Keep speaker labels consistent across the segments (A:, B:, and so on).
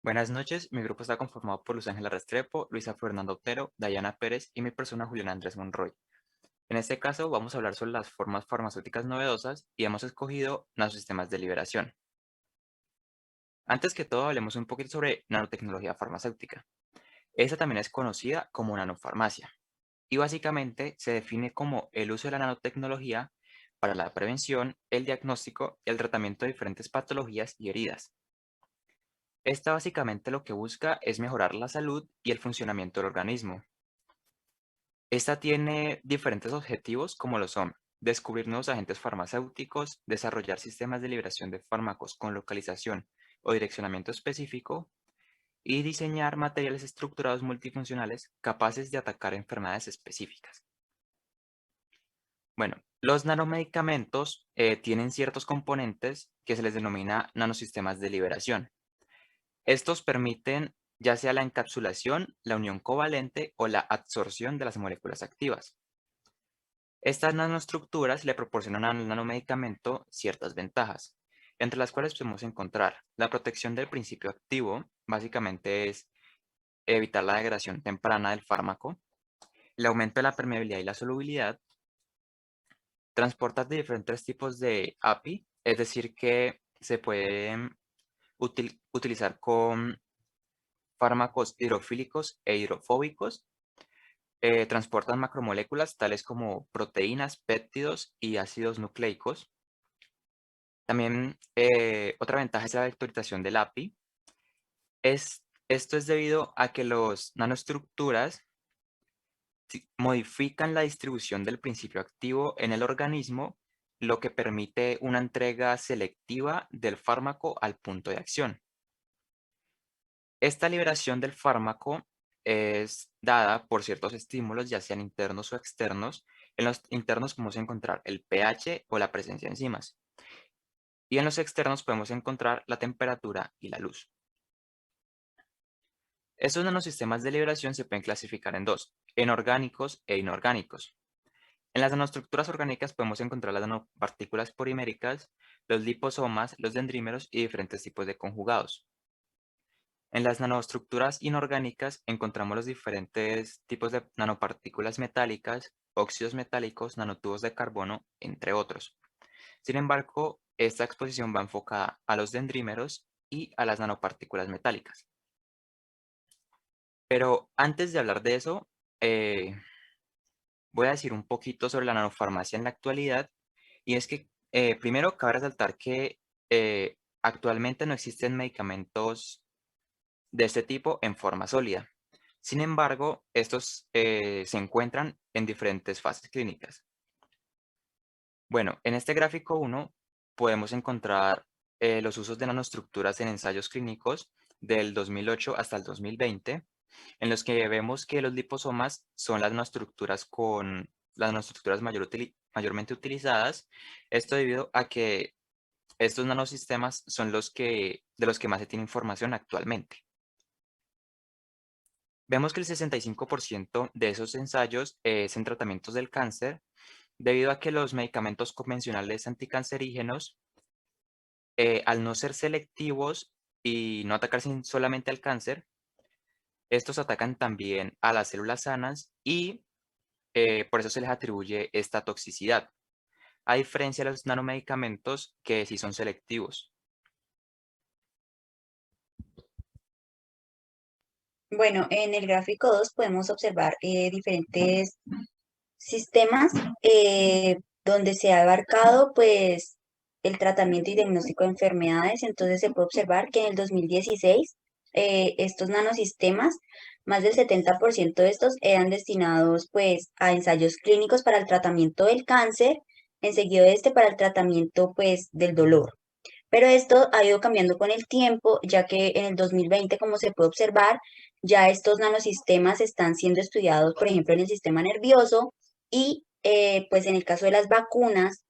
A: Buenas noches, mi grupo está conformado por Luz Ángela Restrepo, Luisa Fernanda Otero, Dayana Pérez y mi persona Julián Andrés Monroy. En este caso vamos a hablar sobre las formas farmacéuticas novedosas y hemos escogido nanosistemas de liberación. Antes que todo hablemos un poquito sobre nanotecnología farmacéutica. Esta también es conocida como nanofarmacia y básicamente se define como el uso de la nanotecnología para la prevención, el diagnóstico y el tratamiento de diferentes patologías y heridas. Esta básicamente lo que busca es mejorar la salud y el funcionamiento del organismo. Esta tiene diferentes objetivos como lo son descubrir nuevos agentes farmacéuticos, desarrollar sistemas de liberación de fármacos con localización o direccionamiento específico y diseñar materiales estructurados multifuncionales capaces de atacar enfermedades específicas. Bueno, los nanomedicamentos tienen ciertos componentes que se les denomina nanosistemas de liberación. Estos permiten ya sea la encapsulación, la unión covalente o la absorción de las moléculas activas. Estas nanoestructuras le proporcionan al nanomedicamento ciertas ventajas, entre las cuales podemos encontrar la protección del principio activo, básicamente es evitar la degradación temprana del fármaco, el aumento de la permeabilidad y la solubilidad, transportar de diferentes tipos de API, es decir, que se pueden utilizar con fármacos hidrofílicos e hidrofóbicos. Transportan macromoléculas tales como proteínas, péptidos y ácidos nucleicos. También otra ventaja es la vectorización del API. Esto es debido a que los nanoestructuras modifican la distribución del principio activo en el organismo, lo que permite una entrega selectiva del fármaco al punto de acción. Esta liberación del fármaco es dada por ciertos estímulos, ya sean internos o externos. En los internos podemos encontrar el pH o la presencia de enzimas. Y en los externos podemos encontrar la temperatura y la luz. Estos nanosistemas de liberación se pueden clasificar en dos, en orgánicos e inorgánicos. En las nanoestructuras orgánicas podemos encontrar las nanopartículas poliméricas, los liposomas, los dendrímeros y diferentes tipos de conjugados. En las nanoestructuras inorgánicas encontramos los diferentes tipos de nanopartículas metálicas, óxidos metálicos, nanotubos de carbono, entre otros. Sin embargo, esta exposición va enfocada a los dendrímeros y a las nanopartículas metálicas. Pero antes de hablar de eso, eh, voy a decir un poquito sobre la nanofarmacia en la actualidad. Y es que, primero, cabe resaltar que actualmente no existen medicamentos de este tipo en forma sólida. Sin embargo, estos se encuentran en diferentes fases clínicas. Bueno, en este gráfico uno podemos encontrar los usos de nanoestructuras en ensayos clínicos del 2008 hasta el 2020, en los que vemos que los liposomas son las nanoestructuras mayormente utilizadas. Esto debido a que estos nanosistemas son de los que más se tiene información actualmente. Vemos que el 65% de esos ensayos es en tratamientos del cáncer, debido a que los medicamentos convencionales anticancerígenos, al no ser selectivos y no atacar solamente al cáncer, estos atacan también a las células sanas y por eso se les atribuye esta toxicidad, a diferencia de los nanomedicamentos que sí son selectivos.
B: Bueno, en el gráfico 2 podemos observar diferentes sistemas donde se ha abarcado pues el tratamiento y diagnóstico de enfermedades. Entonces se puede observar que en el 2016 estos nanosistemas, más del 70% de estos eran destinados pues a ensayos clínicos para el tratamiento del cáncer, enseguida de este para el tratamiento pues del dolor. Pero esto ha ido cambiando con el tiempo, ya que en el 2020, como se puede observar, ya estos nanosistemas están siendo estudiados, por ejemplo, en el sistema nervioso y pues en el caso de las vacunas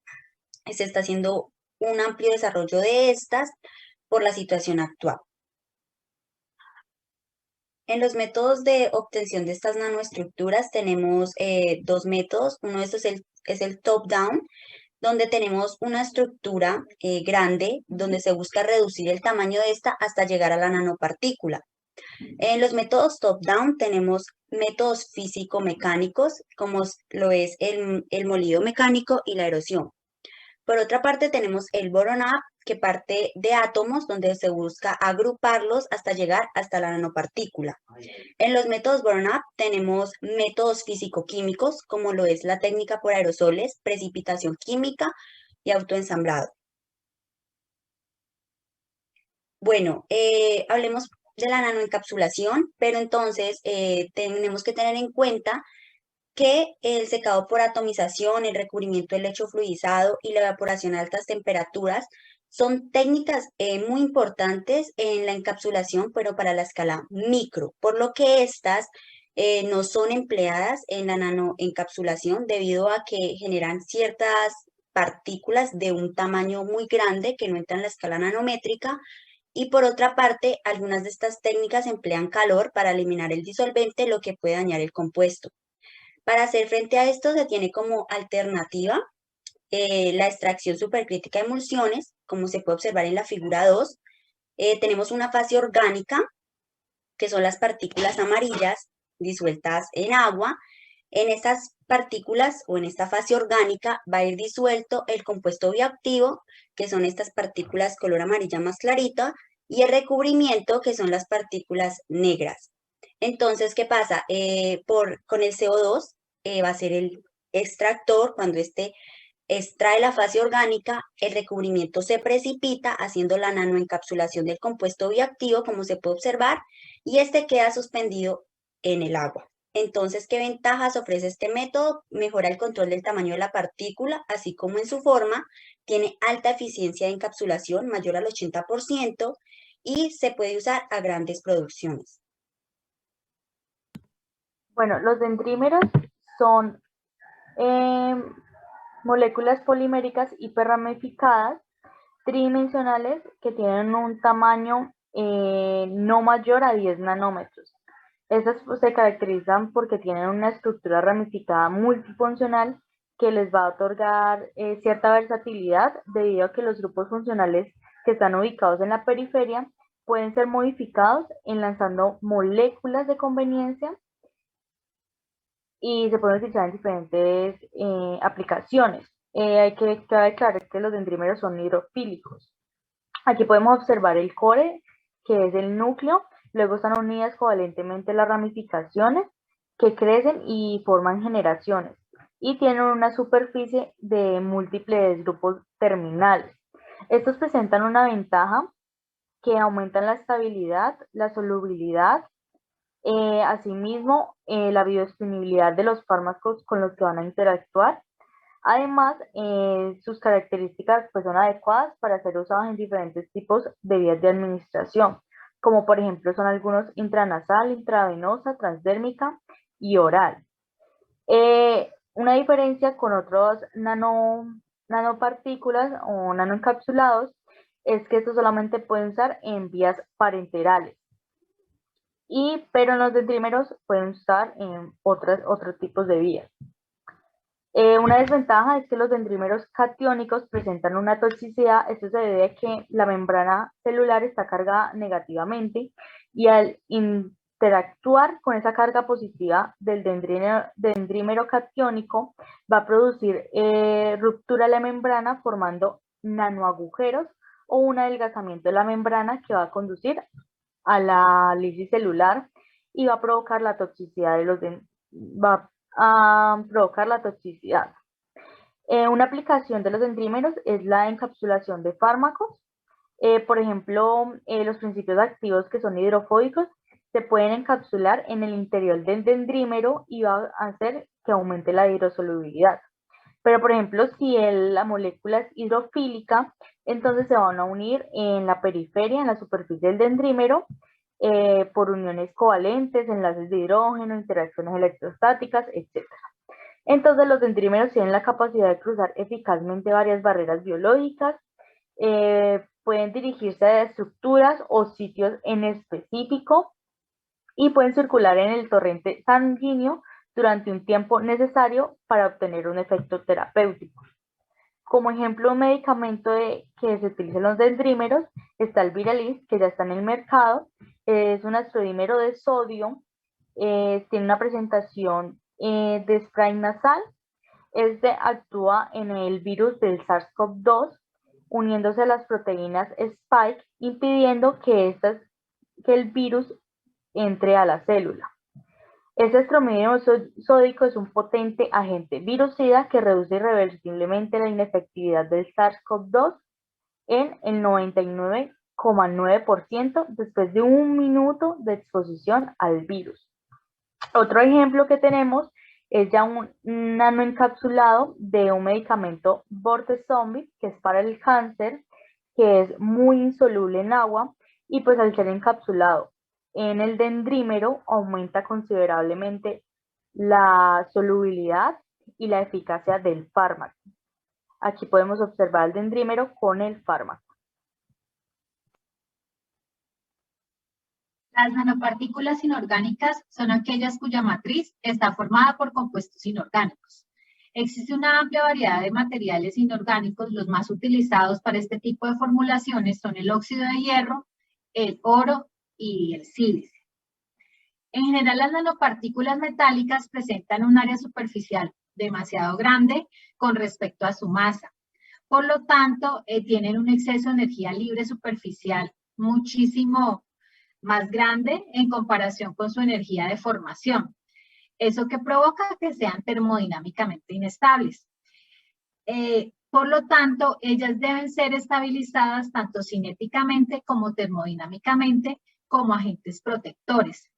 B: se está haciendo un amplio desarrollo de estas por la situación actual. En los métodos de obtención de estas nanoestructuras tenemos dos métodos. Uno de estos es el top-down, donde tenemos una estructura grande, donde se busca reducir el tamaño de esta hasta llegar a la nanopartícula. En los métodos top-down tenemos métodos físico-mecánicos, como lo es el molido mecánico y la erosión. Por otra parte, tenemos el bottom-up, que parte de átomos, donde se busca agruparlos hasta llegar hasta la nanopartícula. En los métodos bottom-up tenemos métodos físico-químicos, como lo es la técnica por aerosoles, precipitación química y autoensamblado. Bueno, hablemos de la nanoencapsulación, pero entonces tenemos que tener en cuenta que el secado por atomización, el recubrimiento del lecho fluidizado y la evaporación a altas temperaturas son técnicas muy importantes en la encapsulación, pero para la escala micro, por lo que estas no son empleadas en la nanoencapsulación debido a que generan ciertas partículas de un tamaño muy grande que no entran en la escala nanométrica. Y por otra parte, algunas de estas técnicas emplean calor para eliminar el disolvente, lo que puede dañar el compuesto. Para hacer frente a esto se tiene como alternativa la extracción supercrítica de emulsiones, como se puede observar en la figura 2. Tenemos una fase orgánica, que son las partículas amarillas disueltas en agua. En estas partículas o en esta fase orgánica va a ir disuelto el compuesto bioactivo, que son estas partículas color amarilla más clarita, y el recubrimiento, que son las partículas negras. Entonces, ¿qué pasa? Con el CO2 va a ser el extractor. Cuando este extrae la fase orgánica, el recubrimiento se precipita haciendo la nanoencapsulación del compuesto bioactivo, como se puede observar, y este queda suspendido en el agua. Entonces, ¿qué ventajas ofrece este método? Mejora el control del tamaño de la partícula, así como en su forma, tiene alta eficiencia de encapsulación, mayor al 80%, y se puede usar a grandes producciones.
C: Bueno, los dendrímeros son moléculas poliméricas hiperramificadas tridimensionales que tienen un tamaño no mayor a 10 nanómetros. Estas se caracterizan porque tienen una estructura ramificada multifuncional que les va a otorgar cierta versatilidad debido a que los grupos funcionales que están ubicados en la periferia pueden ser modificados enlazando moléculas de conveniencia y se pueden utilizar en diferentes aplicaciones. Cabe aclarar que los dendrímeros son hidrofílicos. Aquí podemos observar el core, que es el núcleo, luego están unidas covalentemente las ramificaciones que crecen y forman generaciones y tienen una superficie de múltiples grupos terminales. Estos presentan una ventaja que aumentan la estabilidad, la solubilidad, asimismo la biodisponibilidad de los fármacos con los que van a interactuar. Además, sus características pues, son adecuadas para ser usados en diferentes tipos de vías de administración, como por ejemplo son algunos intranasal, intravenosa, transdérmica y oral. Una diferencia con otros nanopartículas o nanoencapsulados es que estos solamente pueden usar en vías parenterales, pero en los dendrímeros pueden usar en otros tipos de vías. Una desventaja es que los dendrímeros catiónicos presentan una toxicidad. Esto se debe a que la membrana celular está cargada negativamente y al interactuar con esa carga positiva del dendrímero catiónico va a producir ruptura de la membrana formando nanoagujeros o un adelgazamiento de la membrana que va a conducir a la lisis celular y va a provocar la toxicidad va a provocar la toxicidad. Una aplicación de los dendrímeros es la encapsulación de fármacos. Por ejemplo, los principios activos que son hidrofóbicos se pueden encapsular en el interior del dendrímero y va a hacer que aumente la hidrosolubilidad. Pero, por ejemplo, si la molécula es hidrofílica, entonces se van a unir en la periferia, en la superficie del dendrímero, por uniones covalentes, enlaces de hidrógeno, interacciones electrostáticas, etc. Entonces, los dendrímeros tienen la capacidad de cruzar eficazmente varias barreras biológicas, pueden dirigirse a estructuras o sitios en específico y pueden circular en el torrente sanguíneo durante un tiempo necesario para obtener un efecto terapéutico. Como ejemplo, un medicamento que se utiliza en los dendrímeros está el Viralis, que ya está en el mercado. Es un astrodímero de sodio, tiene una presentación de spray nasal. Este actúa en el virus del SARS-CoV-2, uniéndose a las proteínas spike, impidiendo que el virus entre a la célula. Este estromidino sódico es un potente agente virucida que reduce irreversiblemente la inefectividad del SARS-CoV-2 en el 99,9% después de 1 minuto de exposición al virus. Otro ejemplo que tenemos es ya un nanoencapsulado de un medicamento Vortezomib, que es para el cáncer, que es muy insoluble en agua y pues al ser encapsulado en el dendrímero aumenta considerablemente la solubilidad y la eficacia del fármaco. Aquí podemos observar el dendrímero con el fármaco.
D: Las nanopartículas inorgánicas son aquellas cuya matriz está formada por compuestos inorgánicos. Existe una amplia variedad de materiales inorgánicos. Los más utilizados para este tipo de formulaciones son el óxido de hierro, el oro y el sílice. En general, las nanopartículas metálicas presentan un área superficial demasiado grande con respecto a su masa. Por lo tanto, tienen un exceso de energía libre superficial muchísimo más grande en comparación con su energía de formación. Eso que provoca que sean termodinámicamente inestables. Por lo tanto, ellas deben ser estabilizadas tanto cinéticamente como termodinámicamente como agentes protectores,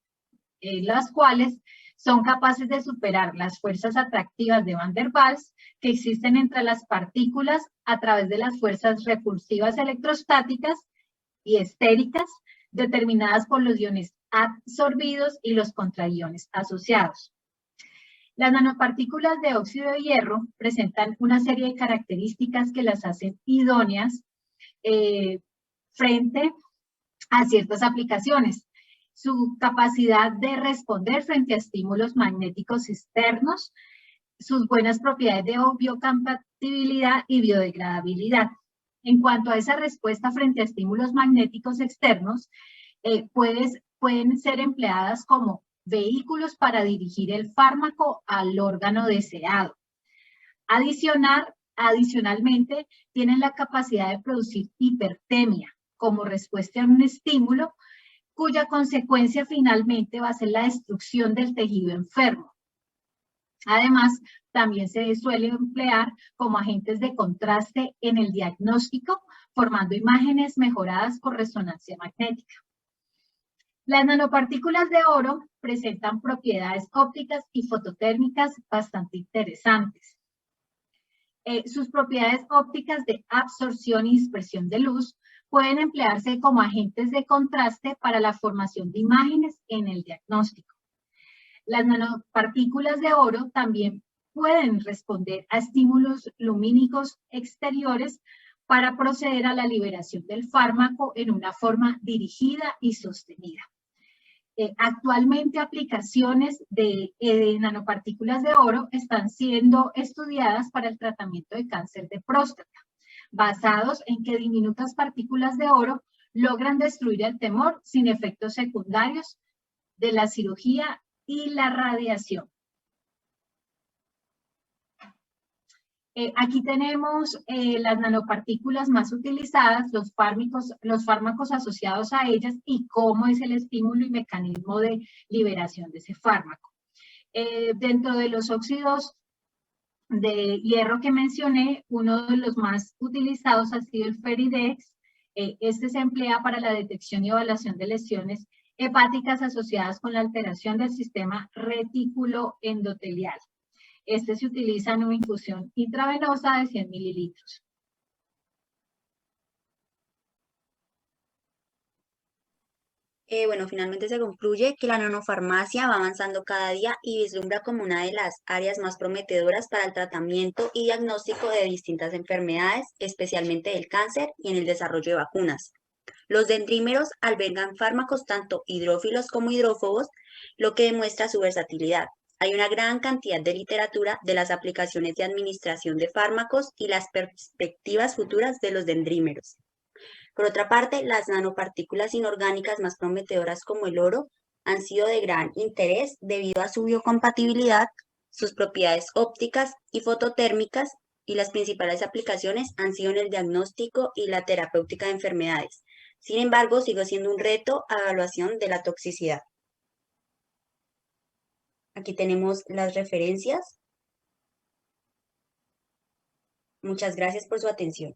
D: las cuales son capaces de superar las fuerzas atractivas de Van der Waals que existen entre las partículas a través de las fuerzas repulsivas electrostáticas y estéricas determinadas por los iones absorbidos y los contraiones asociados. Las nanopartículas de óxido de hierro presentan una serie de características que las hacen idóneas frente a ciertas aplicaciones. Su capacidad de responder frente a estímulos magnéticos externos, sus buenas propiedades de biocompatibilidad y biodegradabilidad. En cuanto a esa respuesta frente a estímulos magnéticos externos, pueden ser empleadas como vehículos para dirigir el fármaco al órgano deseado. Adicionalmente, tienen la capacidad de producir hipertemia como respuesta a un estímulo cuya consecuencia finalmente va a ser la destrucción del tejido enfermo. Además, también se suele emplear como agentes de contraste en el diagnóstico, formando imágenes mejoradas por resonancia magnética. Las nanopartículas de oro presentan propiedades ópticas y fototérmicas bastante interesantes. Sus propiedades ópticas de absorción y dispersión de luz pueden emplearse como agentes de contraste para la formación de imágenes en el diagnóstico. Las nanopartículas de oro también pueden responder a estímulos lumínicos exteriores para proceder a la liberación del fármaco en una forma dirigida y sostenida. Actualmente aplicaciones de nanopartículas de oro están siendo estudiadas para el tratamiento de cáncer de próstata, basados en que diminutas partículas de oro logran destruir el tumor sin efectos secundarios de la cirugía y la radiación. Aquí tenemos las nanopartículas más utilizadas, los fármacos asociados a ellas y cómo es el estímulo y mecanismo de liberación de ese fármaco. Dentro de los óxidos de hierro que mencioné, uno de los más utilizados ha sido el Feridex. Este se emplea para la detección y evaluación de lesiones hepáticas asociadas con la alteración del sistema retículo endotelial. Este se utiliza en una infusión intravenosa de 100 mililitros.
B: Bueno, finalmente se concluye que la nanofarmacia va avanzando cada día y vislumbra como una de las áreas más prometedoras para el tratamiento y diagnóstico de distintas enfermedades, especialmente del cáncer y en el desarrollo de vacunas. Los dendrímeros albergan fármacos tanto hidrófilos como hidrófobos, lo que demuestra su versatilidad. Hay una gran cantidad de literatura de las aplicaciones de administración de fármacos y las perspectivas futuras de los dendrímeros. Por otra parte, las nanopartículas inorgánicas más prometedoras como el oro han sido de gran interés debido a su biocompatibilidad, sus propiedades ópticas y fototérmicas, y las principales aplicaciones han sido en el diagnóstico y la terapéutica de enfermedades. Sin embargo, sigue siendo un reto a evaluación de la toxicidad. Aquí tenemos las referencias. Muchas gracias por su atención.